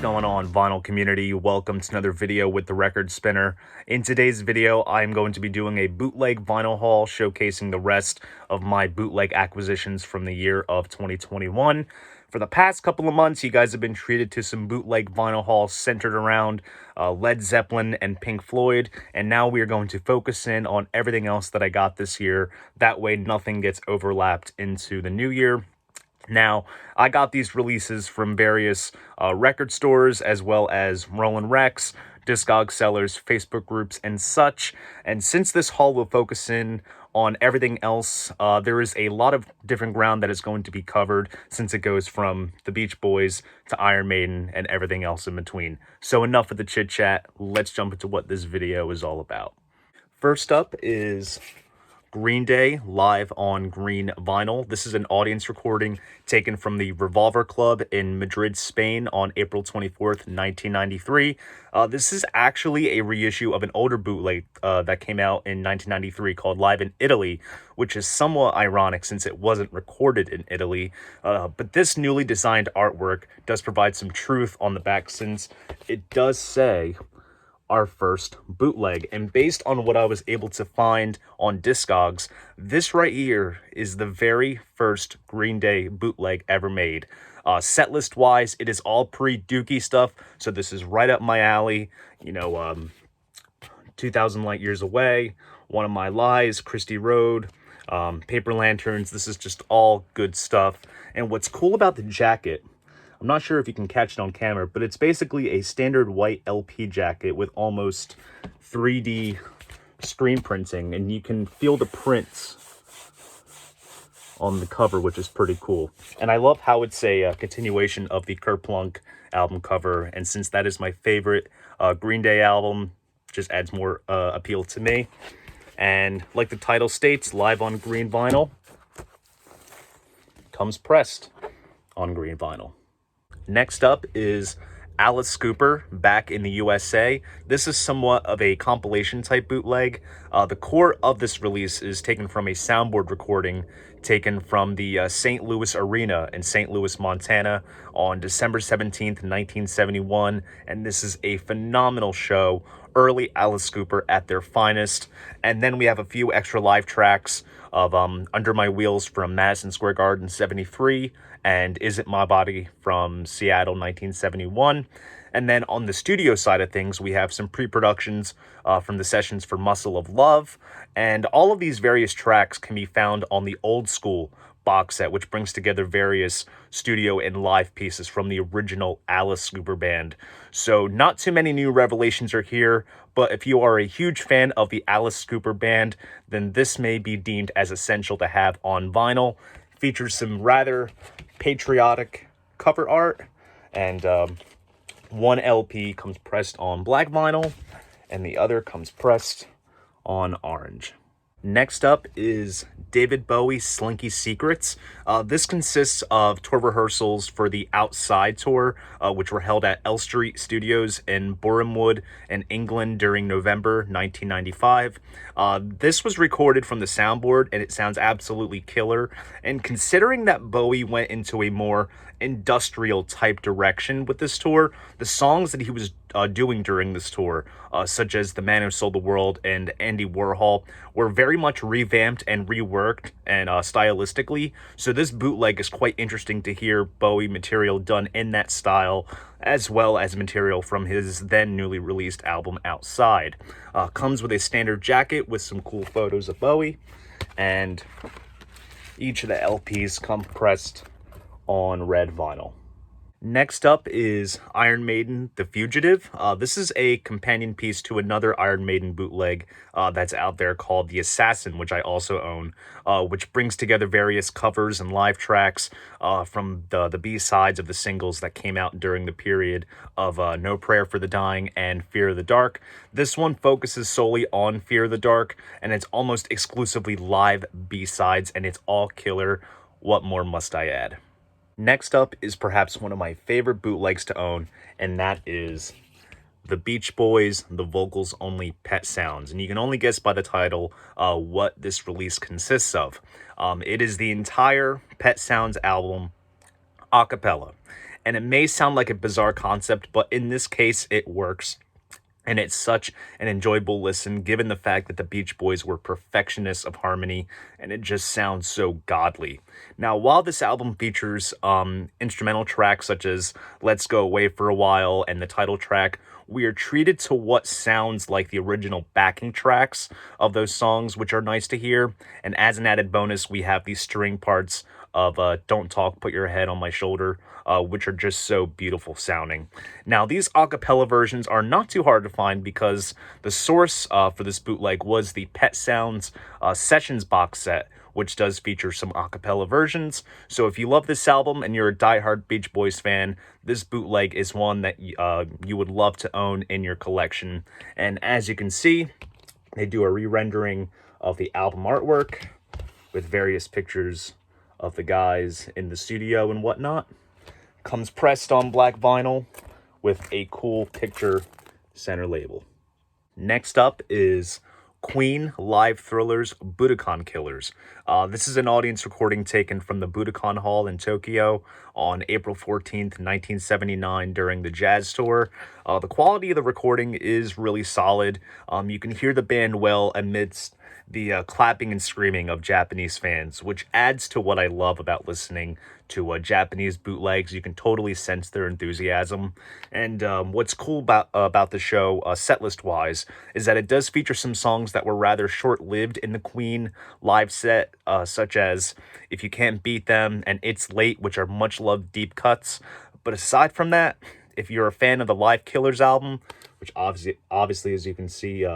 going on, vinyl community? Welcome to another video with the Record Spinner. In today's video, I'm going to be doing a bootleg vinyl haul showcasing the rest of my bootleg acquisitions from the year of 2021. For the past couple of months, you guys have been treated to some bootleg vinyl hauls centered around Led Zeppelin and Pink Floyd, and now we are going to focus in on everything else that I got this year. That way, nothing gets overlapped into the new year. Now, I got these releases from various record stores, as well as Rollin' Rex, Discog sellers, Facebook groups, and such. And since this haul will focus in on everything else, there is a lot of different ground that is going to be covered, since it goes from the Beach Boys to Iron Maiden and everything else in between. So enough of the chit chat, let's jump into what this video is all about. First up is Green Day live on green vinyl. This is an audience recording taken from the Revolver Club in Madrid, Spain on April 24th, 1993. This is actually a reissue of an older bootleg that came out in 1993 called Live in Italy, which is somewhat ironic since it wasn't recorded in Italy. But this newly designed artwork does provide some truth on the back, since it does say our first bootleg, and based on what I was able to find on Discogs, this right here is the very first Green Day bootleg ever made. Setlist wise, it is all pre-Dookie stuff, so this is right up my alley. 2000 Light Years Away, One of My Lies, Christie Road, Paper Lanterns. This is just all good stuff. And what's cool about the jacket, I'm not sure if you can catch it on camera, but it's basically a standard white LP jacket with almost 3D screen printing, and you can feel the prints on the cover, which is pretty cool. And I love how it's a continuation of the Kerplunk album cover, and since that is my favorite Green Day album, just adds more appeal to me. And like the title states, live on green vinyl, comes pressed on green vinyl. Next up is Alice Cooper, Back in the USA. This is somewhat of a compilation type bootleg. The core of this release is taken from a soundboard recording taken from the St. Louis Arena in St. Louis, Montana on December 17th, 1971. And this is a phenomenal show. Early Alice Cooper at their finest. And then we have a few extra live tracks of Under My Wheels from Madison Square Garden 73 and Is It My Body from Seattle 1971. And then on the studio side of things, we have some pre-productions from the sessions for Muscle of Love. And all of these various tracks can be found on the Old School box set, which brings together various studio and live pieces from the original Alice Cooper band. So not too many new revelations are here, but if you are a huge fan of the Alice Cooper band, then this may be deemed as essential to have on vinyl. Features some rather patriotic cover art, and one LP comes pressed on black vinyl, and the other comes pressed on orange. Next up is David Bowie, Slinky Secrets. This consists of tour rehearsals for the Outside tour, which were held at L Street Studios in Borehamwood in England during November 1995. This was recorded from the soundboard, and it sounds absolutely killer. And considering that Bowie went into a more industrial type direction with this tour, the songs that he was doing during this tour, such as The Man Who Sold the World and Andy Warhol, were very much revamped and reworked and stylistically. So this bootleg is quite interesting to hear Bowie material done in that style, as well as material from his then newly released album Outside. Comes with a standard jacket with some cool photos of Bowie, and each of the LPs come pressed on red vinyl. Next up is Iron Maiden, The Fugitive. This is a companion piece to another Iron Maiden bootleg that's out there called The Assassin, which I also own, which brings together various covers and live tracks from the B-sides of the singles that came out during the period of No Prayer for the Dying and Fear of the Dark. This one focuses solely on Fear of the Dark, and it's almost exclusively live B-sides, and it's all killer. What more must I add? Next up is perhaps one of my favorite bootlegs to own, and that is The Beach Boys, The Vocals Only Pet Sounds. And you can only guess by the title what this release consists of. It is the entire Pet Sounds album a cappella. And it may sound like a bizarre concept, but in this case, it works. And it's such an enjoyable listen, given the fact that the Beach Boys were perfectionists of harmony, and it just sounds so godly. Now, while this album features instrumental tracks such as Let's Go Away for a While and the title track, we are treated to what sounds like the original backing tracks of those songs, which are nice to hear. And as an added bonus, we have these string parts of Don't Talk, Put Your Head on My Shoulder, which are just so beautiful sounding. Now, these a cappella versions are not too hard to find because the source for this bootleg was the Pet Sounds Sessions box set, which does feature some a cappella versions. So if you love this album and you're a diehard Beach Boys fan, this bootleg is one that you would love to own in your collection. And as you can see, they do a re-rendering of the album artwork with various pictures of the guys in the studio and whatnot. Comes pressed on black vinyl with a cool picture center label. Next up is Queen Live Thrillers Budokan Killers. This is an audience recording taken from the Budokan Hall in Tokyo on April 14th, 1979 during the Jazz Tour. The quality of the recording is really solid. You can hear the band well amidst the clapping and screaming of Japanese fans, which adds to what I love about listening to Japanese bootlegs. You can totally sense their enthusiasm. And what's cool about the show, setlist wise, is that it does feature some songs that were rather short-lived in the Queen live set, such as If You Can't Beat Them and It's Late, which are much loved deep cuts. But aside from that, if you're a fan of the Live Killers album, which obviously as you can see,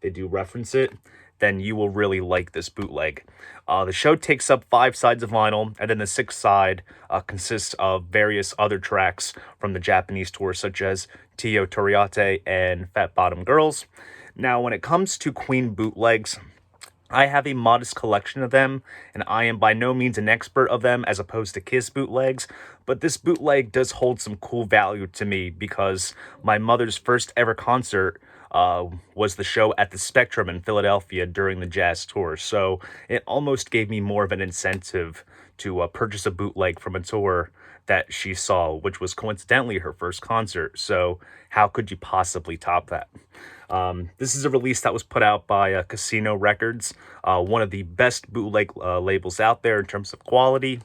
they do reference it, then you will really like this bootleg. The show takes up 5 sides of vinyl, and then the 6th side consists of various other tracks from the Japanese tour, such as Tio Toriate and Fat Bottom Girls. Now, when it comes to Queen bootlegs, I have a modest collection of them, and I am by no means an expert of them as opposed to Kiss bootlegs, but this bootleg does hold some cool value to me because my mother's first ever concert was the show at the Spectrum in Philadelphia during the Jazz Tour. So it almost gave me more of an incentive to purchase a bootleg from a tour that she saw, which was coincidentally her first concert. So how could you possibly top that? This is a release that was put out by Casino Records, one of the best bootleg labels out there in terms of quality.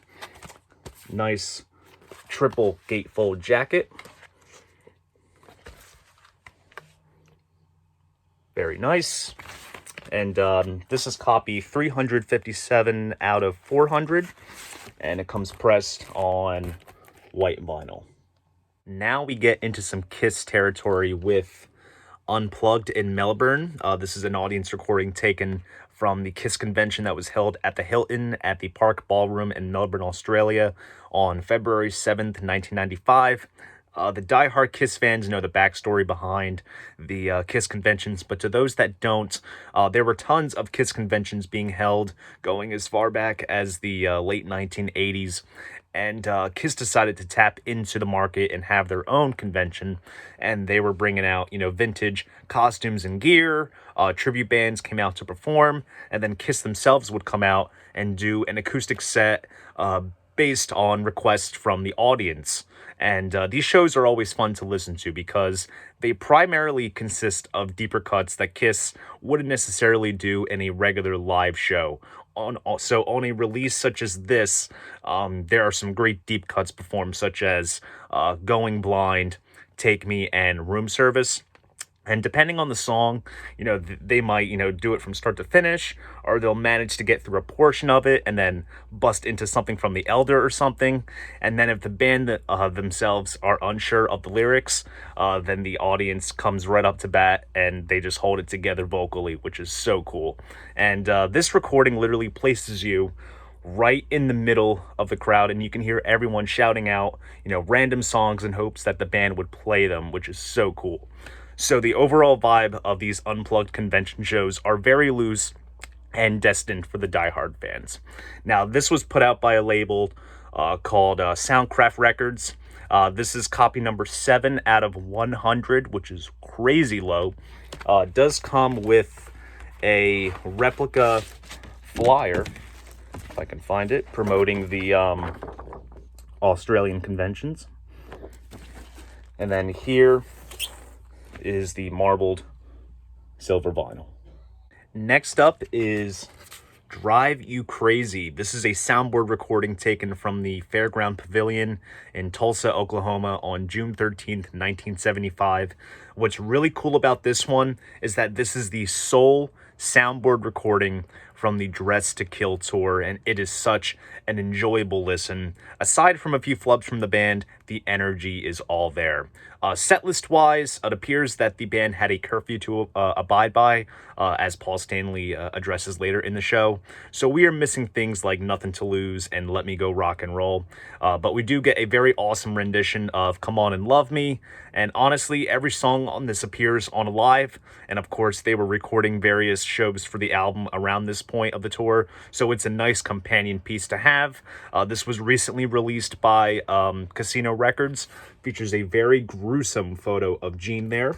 Nice triple gatefold jacket. Very nice. And this is copy 357 out of 400. And it comes pressed on white vinyl. Now we get into some Kiss territory with Unplugged in Melbourne. This is an audience recording taken from the Kiss convention that was held at the Hilton at the Park Ballroom in Melbourne, Australia on February 7th, 1995. The diehard Kiss fans know the backstory behind the Kiss conventions, but to those that don't, there were tons of Kiss conventions being held going as far back as the late 1980s, and Kiss decided to tap into the market and have their own convention, and they were bringing out, vintage costumes and gear. Tribute bands came out to perform, and then Kiss themselves would come out and do an acoustic set based on requests from the audience. And these shows are always fun to listen to because they primarily consist of deeper cuts that Kiss wouldn't necessarily do in a regular live show. So on a release such as this, there are some great deep cuts performed, such as Going Blind, Take Me, and Room Service. And depending on the song, they might, do it from start to finish, or they'll manage to get through a portion of it and then bust into something from The Elder or something. And then if the band themselves are unsure of the lyrics, then the audience comes right up to bat and they just hold it together vocally, which is so cool. And this recording literally places you right in the middle of the crowd, and you can hear everyone shouting out, random songs in hopes that the band would play them, which is so cool. So the overall vibe of these Unplugged convention shows are very loose and destined for the diehard fans. Now, this was put out by a label called Soundcraft Records. This is copy number 7 out of 100, which is crazy low. It does come with a replica flyer, if I can find it, promoting the Australian conventions. And then here is the marbled silver vinyl. Next up is Drive You Crazy. This is a soundboard recording taken from the Fairground Pavilion in Tulsa, Oklahoma on June 13th, 1975. What's really cool about this one is that this is the sole soundboard recording from the Dress to Kill tour, and it is such an enjoyable listen. Aside from a few flubs from the band, the energy is all there. Setlist wise, it appears that the band had a curfew to abide by, as Paul Stanley addresses later in the show. So we are missing things like Nothing to Lose and Let Me Go Rock and Roll. But we do get a very awesome rendition of Come On and Love Me. And honestly, every song on this appears on Alive. And of course, they were recording various shows for the album around this point of the tour. So it's a nice companion piece to have. This was recently released by Casino Records. Features a very gruesome photo of Gene there.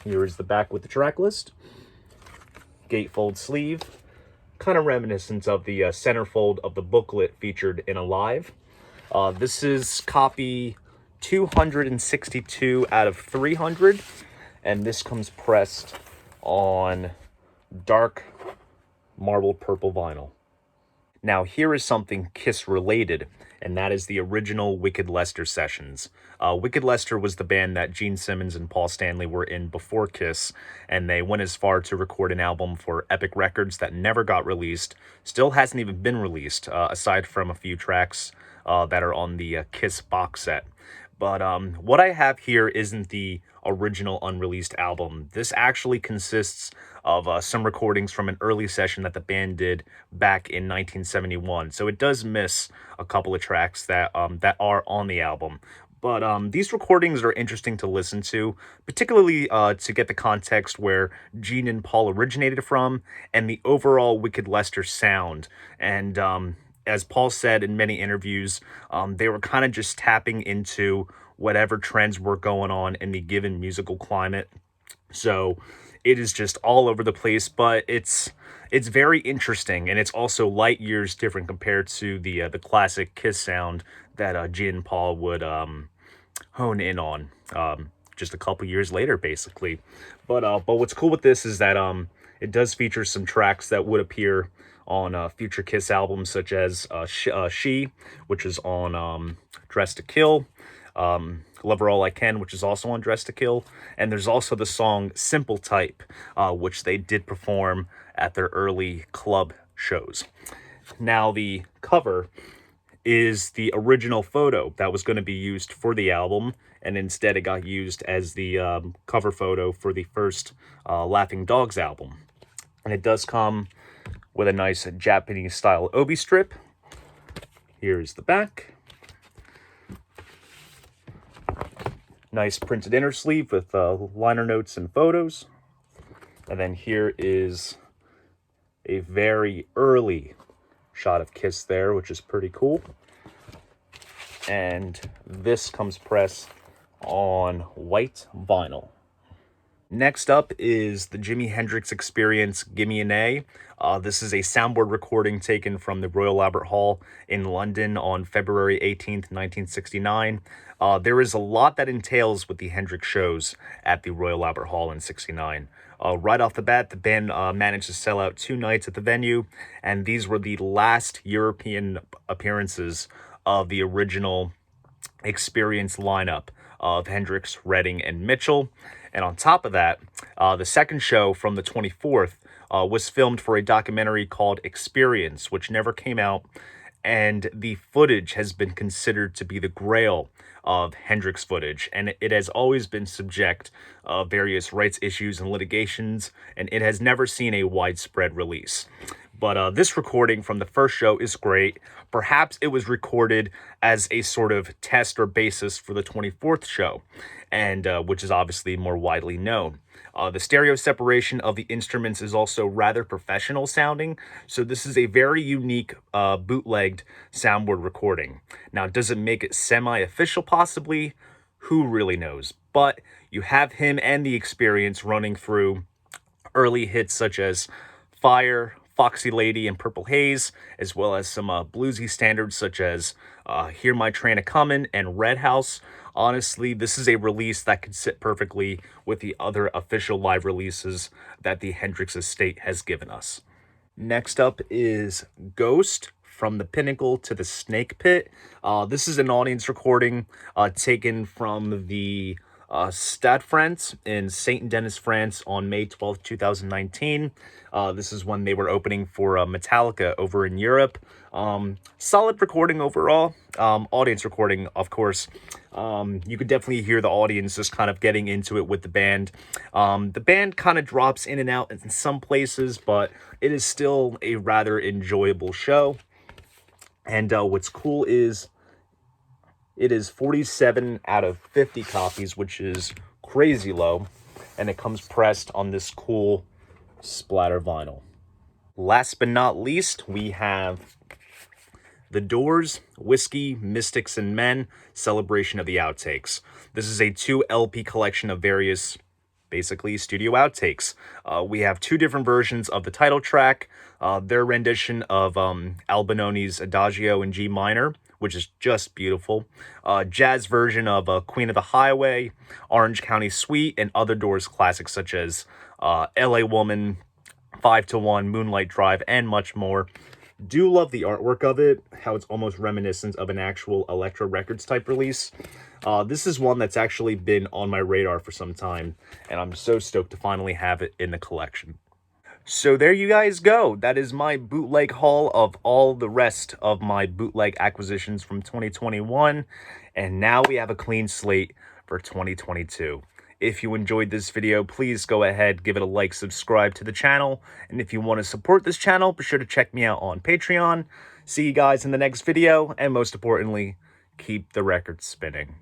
Here is the back with the track list. Gatefold sleeve. Kind of reminiscent of the centerfold of the booklet featured in Alive. This is copy 262 out of 300, and this comes pressed on dark marbled purple vinyl. Now here is something Kiss related, and that is the original Wicked Lester sessions. Wicked Lester was the band that Gene Simmons and Paul Stanley were in before Kiss, and they went as far to record an album for Epic Records that never got released, still hasn't even been released, aside from a few tracks that are on the Kiss box set. But what I have here isn't the original unreleased album. This actually consists of some recordings from an early session that the band did back in 1971. So it does miss a couple of tracks that are on the album. But these recordings are interesting to listen to, particularly to get the context where Gene and Paul originated from and the overall Wicked Lester sound. And as Paul said in many interviews, they were kind of just tapping into whatever trends were going on in the given musical climate. So it is just all over the place, but it's very interesting, and it's also light years different compared to the classic Kiss sound that Gene and Paul would hone in on just a couple years later, basically. But what's cool with this is that it does feature some tracks that would appear on future Kiss albums, such as She, which is on Dress to Kill, Love Her All I Can, which is also on Dress to Kill, and there's also the song Simple Type, which they did perform at their early club shows. Now, the cover is the original photo that was going to be used for the album, and instead it got used as the cover photo for the first Laughing Dogs album. And it does come with a nice Japanese-style obi strip. Here's the back. Nice printed inner sleeve with liner notes and photos. And then here is a very early shot of Kiss there, which is pretty cool. And this comes pressed on white vinyl. Next up is the Jimi Hendrix ExperienceGimme an A. This is a soundboard recording taken from the Royal Albert Hall in London on February 18th, 1969. There is a lot that entails with the Hendrix shows at the Royal Albert Hall in '69. Right off the bat, the band managed to sell out 2 nights at the venue, and these were the last European appearances of the original Experience lineup of Hendrix, Redding, and Mitchell. And on top of that, the second show from the 24th was filmed for a documentary called Experience, which never came out, and the footage has been considered to be the grail of Hendrix footage, and it has always been subject of various rights issues and litigations, and it has never seen a widespread release. But this recording from the first show is great. Perhaps it was recorded as a sort of test or basis for the 24th show, and which is obviously more widely known. The stereo separation of the instruments is also rather professional sounding, so this is a very unique bootlegged soundboard recording. Now, does it make it semi-official possibly? Who really knows? But you have him and the Experience running through early hits such as Fire, Foxy Lady and Purple Haze, as well as some bluesy standards such as Hear My Train A-Comin' and Red House. Honestly, this is a release that could sit perfectly with the other official live releases that the Hendrix estate has given us. Next up is Ghost, From the Pinnacle to the Snake Pit. This is an audience recording taken from the Stade France in Saint Denis, France on May 12th, 2019. This is when they were opening for Metallica over in Europe. Solid recording overall. Audience recording, of course. You could definitely hear the audience just kind of getting into it with the band. The band kind of drops in and out in some places, but it is still a rather enjoyable show. And what's cool is it is 47 out of 50 copies, which is crazy low. And it comes pressed on this cool splatter vinyl. Last but not least, we have The Doors, Whiskey, Mystics, and Men, Celebration of the Outtakes. This is a 2 LP collection of various, basically, studio outtakes. We have 2 different versions of the title track, their rendition of Albinoni's Adagio in G minor, which is just beautiful, jazz version of Queen of the Highway, Orange County Suite, and other Doors classics such as LA Woman, 5 to 1, Moonlight Drive, and much more. Do love the artwork of it, how it's almost reminiscent of an actual Elektra Records type release. This is one that's actually been on my radar for some time, and I'm so stoked to finally have it in the collection. So there you guys go. That is my bootleg haul of all the rest of my bootleg acquisitions from 2021, and now we have a clean slate for 2022. If you enjoyed this video, please go ahead, give it a like, subscribe to the channel. And if you want to support this channel, be sure to check me out on Patreon. See you guys in the next video. And most importantly, keep the records spinning.